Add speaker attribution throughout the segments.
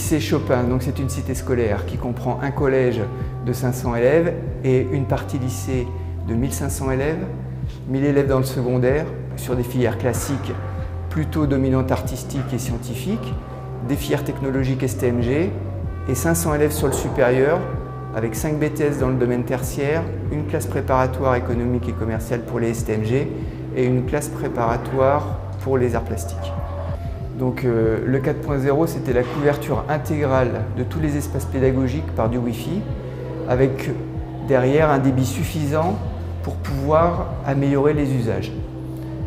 Speaker 1: lycée Chopin, donc c'est une cité scolaire qui comprend un collège de 500 élèves et une partie lycée de 1500 élèves, 1000 élèves dans le secondaire, sur des filières classiques plutôt dominantes artistiques et scientifiques, des filières technologiques STMG et 500 élèves sur le supérieur, avec 5 BTS dans le domaine tertiaire, une classe préparatoire économique et commerciale pour les STMG et une classe préparatoire pour les arts plastiques. Donc le 4.0, c'était la couverture intégrale de tous les espaces pédagogiques par du Wi-Fi, avec derrière un débit suffisant pour pouvoir améliorer les usages.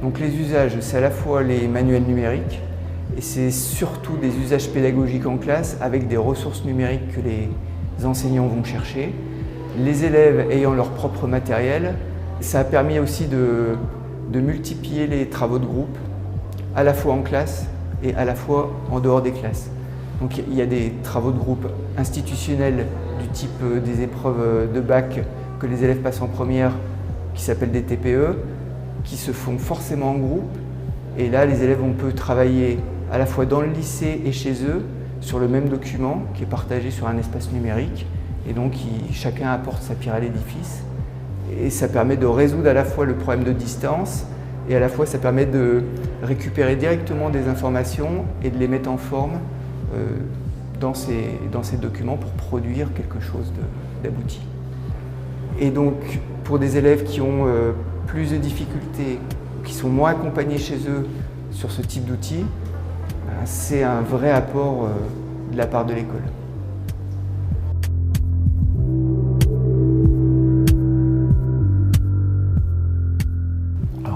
Speaker 1: Donc les usages, c'est à la fois les manuels numériques et c'est surtout des usages pédagogiques en classe avec des ressources numériques que les enseignants vont chercher. Les élèves ayant leur propre matériel, ça a permis aussi de multiplier les travaux de groupe, à la fois en classe et à la fois en dehors des classes. Donc il y a des travaux de groupe institutionnels du type des épreuves de bac que les élèves passent en première, qui s'appellent des TPE, qui se font forcément en groupe. Et là, les élèves, on peut travailler à la fois dans le lycée et chez eux sur le même document qui est partagé sur un espace numérique. Et donc chacun apporte sa pierre à l'édifice. Et ça permet de résoudre à la fois le problème de distance et à la fois ça permet de récupérer directement des informations et de les mettre en forme dans ces documents pour produire quelque chose d'abouti. Et donc pour des élèves qui ont plus de difficultés, qui sont moins accompagnés chez eux sur ce type d'outils, c'est un vrai apport de la part de l'école.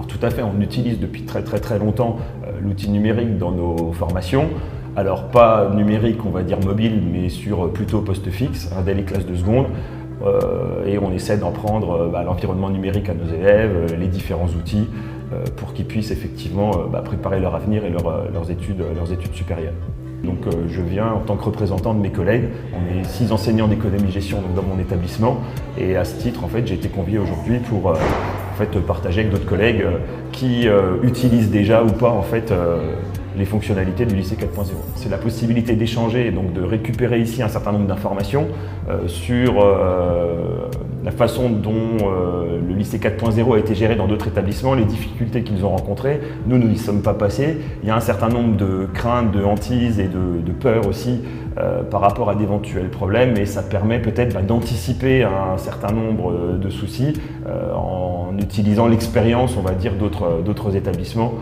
Speaker 2: Tout à fait, on utilise depuis très longtemps l'outil numérique dans nos formations. Alors pas numérique, on va dire mobile, mais sur plutôt poste fixe, dès les classes de seconde. Et on essaie d'en prendre l'environnement numérique à nos élèves, les différents outils, pour qu'ils puissent effectivement préparer leur avenir et leurs études supérieures. Donc je viens en tant que représentant de mes collègues. On est 6 enseignants d'économie-gestion dans mon établissement et à ce titre, en fait, j'ai été convié aujourd'hui pour partager avec d'autres collègues qui utilisent déjà ou pas en fait, les fonctionnalités du lycée 4.0. C'est la possibilité d'échanger et donc de récupérer ici un certain nombre d'informations sur la façon dont le lycée 4.0 a été géré dans d'autres établissements, les difficultés qu'ils ont rencontrées. Nous n'y sommes pas passés. Il y a un certain nombre de craintes, de hantises et de peurs aussi par rapport à d'éventuels problèmes et ça permet peut-être d'anticiper un certain nombre de soucis en utilisant l'expérience, on va dire, d'autres établissements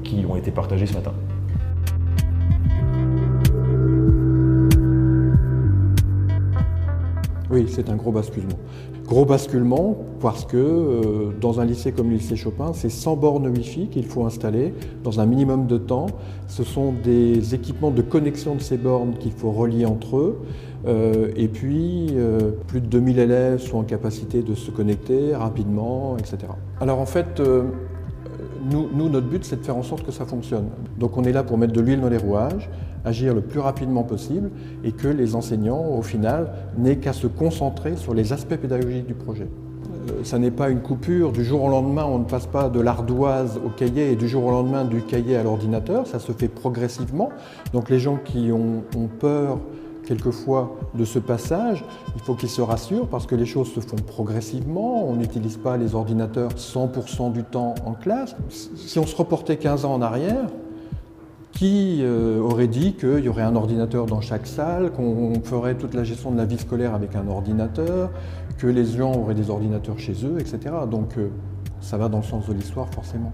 Speaker 2: qui ont été partagés ce matin.
Speaker 3: Oui, c'est un gros basculement. Gros basculement parce que dans un lycée comme le lycée Chopin, c'est 100 bornes Wi-Fi qu'il faut installer dans un minimum de temps. Ce sont des équipements de connexion de ces bornes qu'il faut relier entre eux. Et puis, plus de 2000 élèves sont en capacité de se connecter rapidement, etc. Alors en fait, nous, notre but, c'est de faire en sorte que ça fonctionne. Donc on est là pour mettre de l'huile dans les rouages, agir le plus rapidement possible et que les enseignants, au final, n'aient qu'à se concentrer sur les aspects pédagogiques du projet. Ça n'est pas une coupure, du jour au lendemain, on ne passe pas de l'ardoise au cahier et du jour au lendemain du cahier à l'ordinateur, ça se fait progressivement. Donc les gens qui ont peur quelquefois de ce passage, il faut qu'ils se rassurent parce que les choses se font progressivement, on n'utilise pas les ordinateurs 100% du temps en classe. Si on se reportait 15 ans en arrière, qui aurait dit qu'il y aurait un ordinateur dans chaque salle, qu'on ferait toute la gestion de la vie scolaire avec un ordinateur, que les gens auraient des ordinateurs chez eux, etc. Donc ça va dans le sens de l'histoire forcément.